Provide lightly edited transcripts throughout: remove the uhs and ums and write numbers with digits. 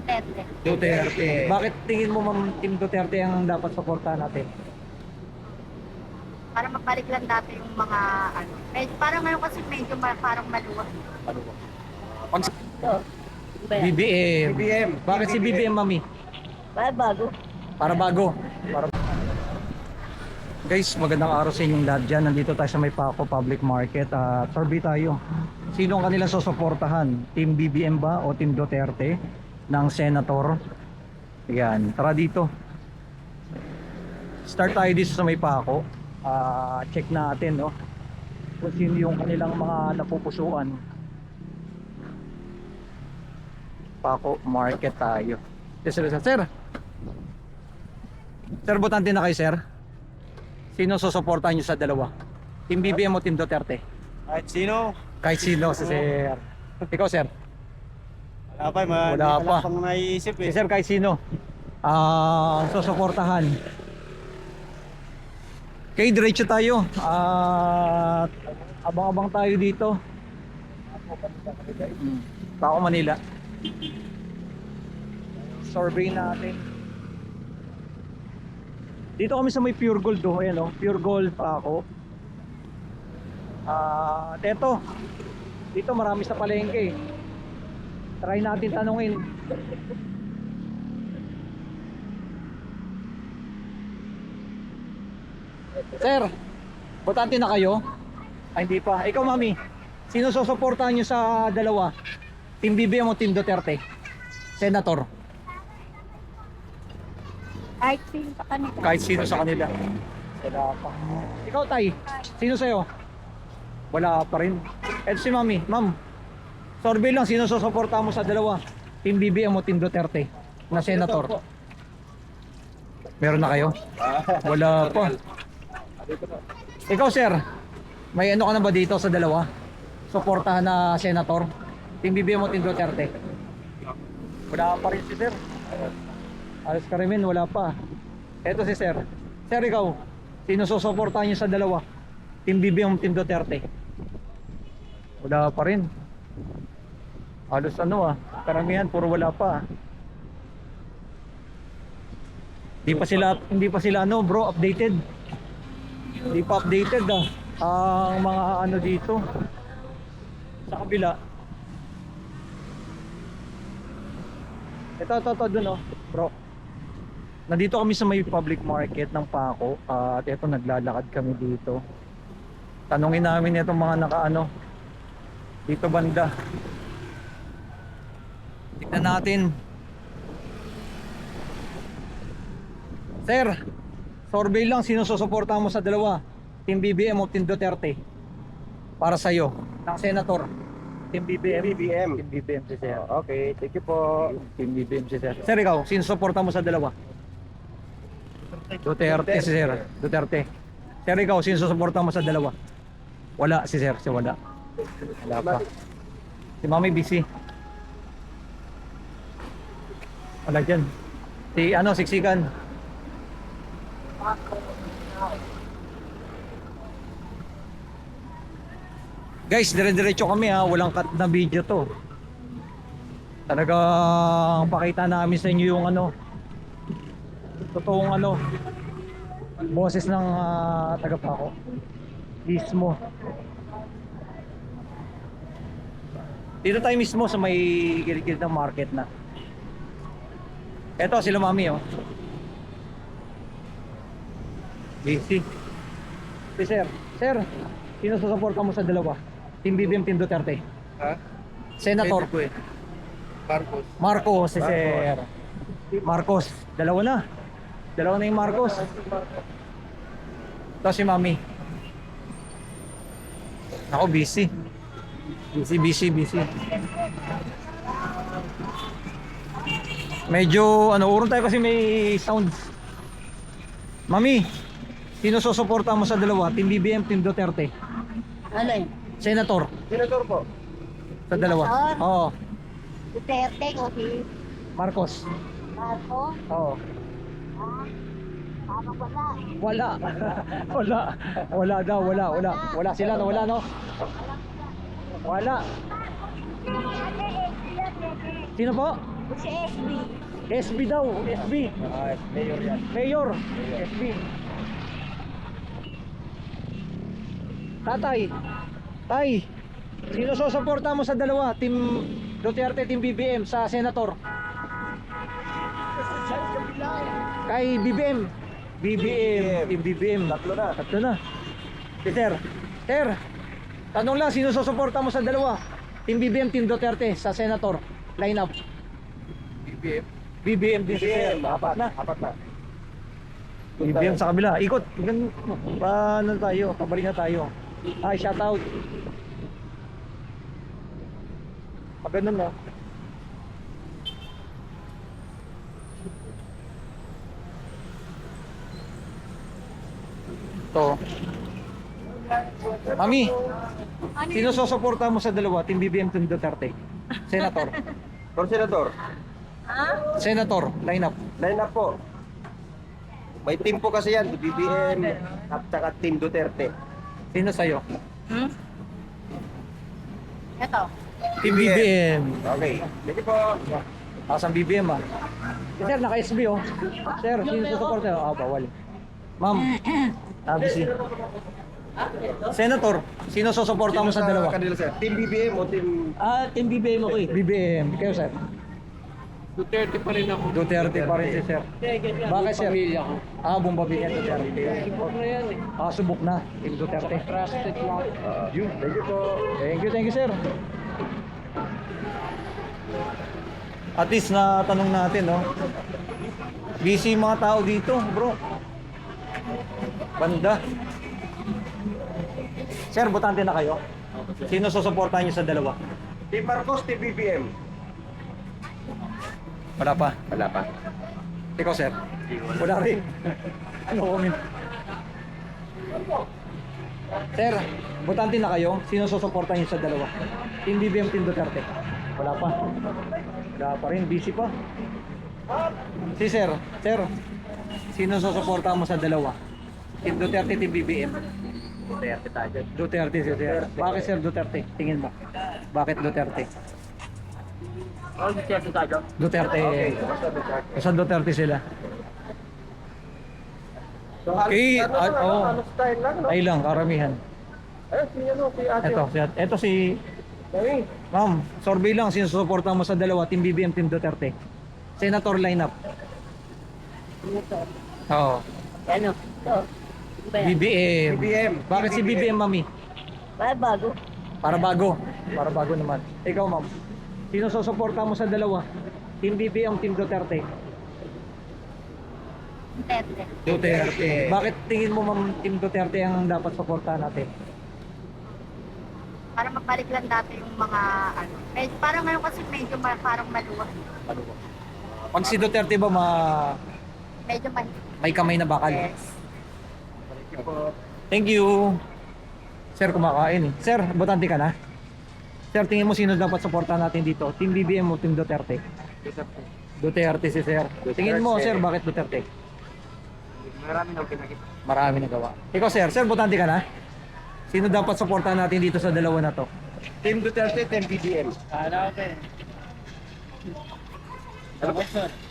Duterte. Duterte. Bakit tingin mo Ma'am Team Duterte ang dapat suportahan natin? Para mabalik lang dati yung mga ano. Parang ano kasi medyo parang maluwag. Pag Ito. Iba yan. BBM. BBM. Bakit si BBM, Mami? Bago. Para bago. Guys, magandang araw sa inyong lahat dyan. Nandito tayo sa May Paco Public Market. Survey tayo. Sino ang kanilang susuportahan? Team BBM ba o Team Duterte ng Senator? Yan, tara dito. Start tayo dito sa May Paco. Check natin, no, kung sino yung kanilang mga napupusuan. Paco Market tayo. Sir, botante na kayo, sir. Sino susuportahan nyo sa dalawa? Team BBM o Team Duterte? Kahit sino. Kahit sino, si sir. Ikaw, sir? Wala pa, Wala pa. pang naisip Si eh. sir, kahit sino susuportahan. Okay, diretso tayo. Abang-abang tayo dito. Paco, Manila. Survey natin. Dito kami sa may Pure Gold, oh. Ayan, oh. Pure Gold, Paco. Teto, dito marami sa palengke. Try natin tanungin. Sir, botante na kayo? Ay, hindi pa. Ikaw, Mami, sino susuportahan nyo sa dalawa? Team BBM o Team Duterte? Senator? Kahit sino pa kanila. Kahit sino sa kanila. Wala pa. Ikaw, Tay, sino sa'yo? Wala pa rin. Eto si Mami. Ma'am, survey lang, sino susuportahan mo sa dalawa? Team BBM o Team Duterte na Senator? Meron na kayo? Wala pa. Ikaw, sir, may ano ka na ba dito sa dalawa? Suportahan na Senator? Team BBM o Team Duterte? Wala pa rin si sir. Alas Karimin, wala pa. Eto si sir. Sir, ikaw, sino susuportahan niyo sa dalawa? Team BBM o Team Duterte? Wala pa rin. Halos karamihan puro wala pa. Hindi pa sila bro, updated. Hindi pa updated ang mga dito sa kabila. Ito dun, bro. Nandito kami sa may public market ng Paco at ito naglalakad kami dito. Tanungin namin itong mga dito banda. Tignan natin. Sir, survey lang, sino susuportahan mo sa dalawa? Team BBM o Team Duterte? Para sa'yo, ng Senator. Team BBM? BBM. Team BBM si sir. Okay, thank you po. Team BBM si sir. Sir, ikaw, sino susuportahan mo sa dalawa? Duterte si sir. Duterte. Sir, ikaw, sino susuportahan mo sa dalawa? Wala si sir, wala. Wala pa. Si Mami busy. Wala dyan. Siksikan. Guys, dire-diretso kami walang cut na video to. Talagang pakita namin sa inyo yung totoong boses ng taga Paco mismo. Dito tayo mismo sa may gilid-gilid ng market na. Eto sila Mami busy. Si sir, sino susuporta mo sa dalawa? Team BBM, Team Duterte? Ha? Senator? Marcos. Marcos, si sir. Marcos, dalawa na yung Marcos. Ito si Mami. Ako busy. Medyo urong tayo kasi may sounds. Mami, sino susuporta mo sa dalawa? Team BBM, Team Duterte? Ano yun? Senator? Senator po. Sa dalawa? Senator? Oo. Duterte o si Marcos? Marco? Oo. Parang wala. Wala daw. Wala sila, wala no? Wala. Sino po? Si FB. SB daw, SB. Mayor yan. Mayor, SB. Tatay, tay, sino susuporta mo sa dalawa? Team Duterte, Team BBM sa Senator? Kay BBM. Team BBM. Tatlo na. Tatlo na. Si Sir. Sir, tanong lang, sino susuporta mo sa dalawa? Team BBM, Team Duterte sa Senator? Line up. BBM. BBM din si Sir. Apat na. Apat na. BBM sa kabila. Ikot. Paano tayo? Pabalik na tayo. Ay, shout out. Pag ganun na. Ito. Mami, Ano sino susuporta mo sa dalawa? Team BBM, Team Duterte? Senator. For Senator, Ha? Senator, line up. line up po. May team po kasi yan, BBM at saka Team Duterte. Sino sa'yo? Hmm? Ito. Team BBM. Okay. Sige po. Asang BBM ah. Si Sir, naka-SB oh. Sir, sino susuporta? Ah, bawal. Ma'am, busy. Senator, sino susuporta mo sa dalawa? Kanila sir, Team BBM o Team Team BBM ako eh. BBM. Kayo, Sir? Duterte pa rin ako. Duterte pa rin si Sir. Bakit, Sir? Pamilya ko. Buong pamilya Duterte. Subok na yan eh. Subok na. Team Duterte. Trusted lang. Yun. Thank you po. Thank you, Sir. At least na tanong natin, no? Busy yung mga tao dito, bro. Banda. Sir, botante na kayo? Sino susuportahan niyo sa dalawa? Team Marcos, Team BBM. Wala pa. Wala pa. Ikaw, sir? Wala rin. Ano comment? Sir, botante na kayo? Sino susuportahan niyo sa dalawa? Team BBM, Team Duterte? Wala pa. Wala pa rin. Busy pa. Si Sir. Sir, sino susuportahan mo sa dalawa? Team Duterte, Team BBM? Duterte tayo. Duterte si Sir. Bakit Sir Duterte? Tingin mo. Bakit Duterte? Oh, Duterte tayo. Duterte. Okay. Sa Duterte sila. So, Okay, ano style lang, no? Ay lang, karamihan. Ayun, si ate. Ito si Hey. Ma'am, survey lang, sino susuporta mo sa dalawa? Team BBM, Team Duterte? Senator lineup. Oo. Ano? Ito. BBM. BBM. Bakit si BBM, mami? Bago. Para bago. Para bago naman. Ikaw, ma'am. Sino susuporta mo sa dalawa? Team BBM, Team Duterte? Duterte. Duterte. Bakit tingin mo, ma'am, Team Duterte ang dapat suportahan natin? Para magbalik lang dati yung mga ano. Parang ngayon kasi medyo parang maluwag. Pag si Duterte ba Medyo may kamay na bakal? Yes. Thank you. Sir, kumakain eh. Sir, botante ka na? Sir, tingin mo sino dapat suportahan natin dito? Team BBM o Team Duterte? Duterte si Sir. Tingin mo, Sir, bakit Duterte? Marami na pinakita. Marami nagawa. Ikaw, Sir. Sir, botante ka na? Sino dapat suportahan natin dito sa dalawa na to? Team Duterte, Team BBM. Ano ako eh.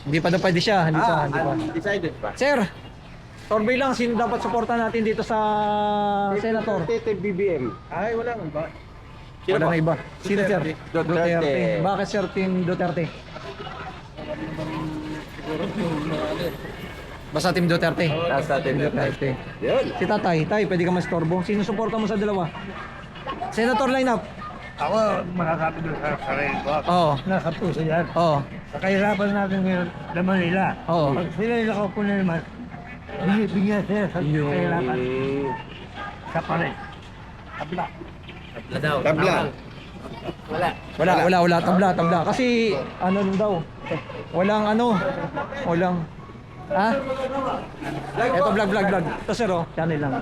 Hindi pa daw pwede siya. Hindi pa. Undecided pa. Sir, survey lang. Sino dapat suportahan natin dito sa Senator? Duterte, Team BBM. Ay, wala nga ba? Wala na iba. Sino, Sir? Duterte. Bakit, Sir, Team Duterte? Basta Team Duterte. Basta Team Duterte. Yun. Si Tatay, Tay, pwede ka mastorbo. Sino suporta mo sa dalawa? Senator lineup. Ako, makakapi doon sa sarili ko. Oo. Nakapuso yan. Oo. Sa kahirapan natin ngayon, naman nila. Oo. Pag sila nila ko na naman, bigyan sila sa kahirapan. Sa pare. Tabla. Tabla. Wala. Tabla. Kasi, ano daw, walang, ha? Eto, vlog. Ito, sir, oh, channel lang.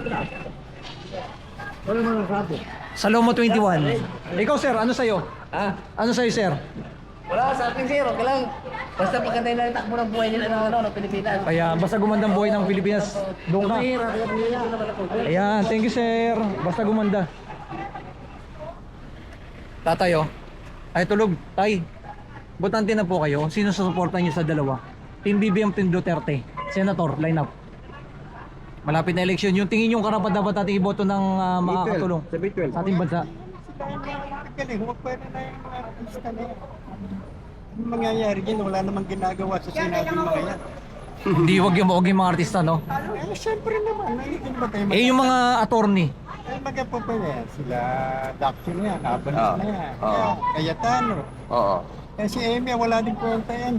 Wala mo nang sabi. Salomo 21. Ikaw, sir, ano sa'yo? Ha? Ano sa'yo, sir? Wala sa akin zero. Kailang basta pagkantay na yung takbo ng buhay nila ng Pilipinas. Kaya, basta gumandang buhay ng Pilipinas, doon ka. Mahirap. Mahirap naman ako. Ayan, thank you, sir. Basta gumanda. Tatay, oh. Ay, tulog. Tay. botante na po kayo. Sino susuporta niyo sa dalawa? Team BBM, Team Duterte. Senator, line up. Malapit na eleksyon. Yung tingin yung karapat dapat nating iboto ng makakatulong Sa B12. sa ating bansa. Galing, huwag pwede na yung mga artista na yan. Ano mangyayari dyan? Wala namang ginagawa sa sinabing mga yan. Hindi, wag yung mga artista, no? Eh, syempre naman, naikin ba tayo? Eh, yung mga attorney. Eh, magapa pa yan. Sila, Daction na yan, Abanis Oo. na yan. Oo. Cayetano. Oo. Eh, si Amy, wala din kwenta yan.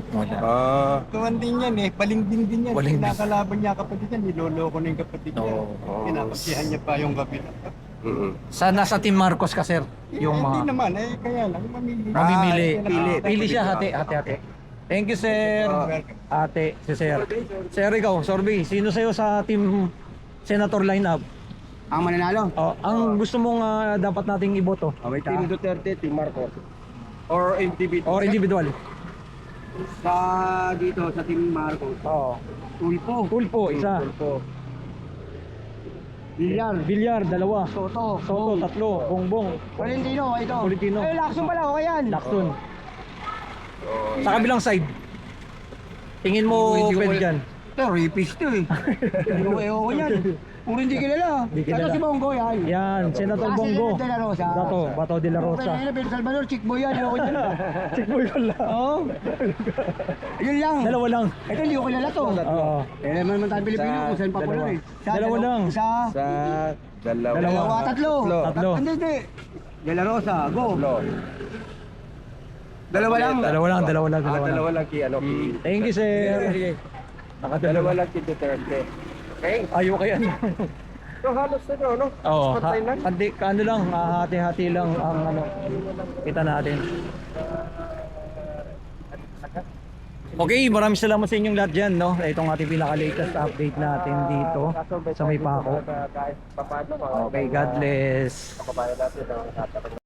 Tuwan din yan eh, balingding din yan. Balingding. Kinakalaban niya kapatid yan, niloloko na yung kapatid niya. Oo. Pinapasihan niya pa yung kabila. Sa nasa Team Marcos ka, sir. Yung Hindi mga naman, eh, kaya lang, mamili. mamimili. pili. Pili siya, hati. Thank you, sir. Ate, si sir. Sir, ikaw, Sorby, sino sa'yo sa Team Senator lineup? Ang mananalo? Oh, ang gusto mong dapat nating iboto? Team Duterte, Team Marcos. Or individual. Or individual? Sa dito, sa Team Marcos. Oo. Tulpo. Tulpo, isa. Bilyar, dalawa. Soto. Soto, tatlo. Bongbong. Valentino, ito. Valentino. Eh, Lacson pala, okay yan. Lacson. Sa kabilang side. Tingin mo Hindi ko pwede wala- dyan? Ito, rapist to eh. Hindi ko ewan ko yan. Puro hindi kilala. Hindi kilala. Ito si Bongo yan. Yan, Senator Bongo. Senator De La Rosa. Bato de la Rosa. Pero ngayon, Pedro Salvador, chick boy yan. Ewan ko yan. Check mo yun lang. Oo. Yun lang. Dalawa lang. Ito, hindi ko kilala to. Oo. Eh, naman tayo Pilipino kung saan popular eh. Dalawa lang. Sa Sa dalawa. dalawa, tatlo. Tatlo. Hindi. De La Rosa, go. Dalawa lang. Dalawa lang. Dalawa lang kay ano. Thank you, sir. Dalawa lang kay Duterte. Okay? Ayaw kaya. So halos ano, no? Oo, Patay lang. ano lang, hati-hati lang ang ano, kita natin. Okay, maraming salamat sa inyong lahat dyan, no? Itong ating pinaka-latest update natin dito sa May Pako. Paano? Okay, God bless. Kabayan natin.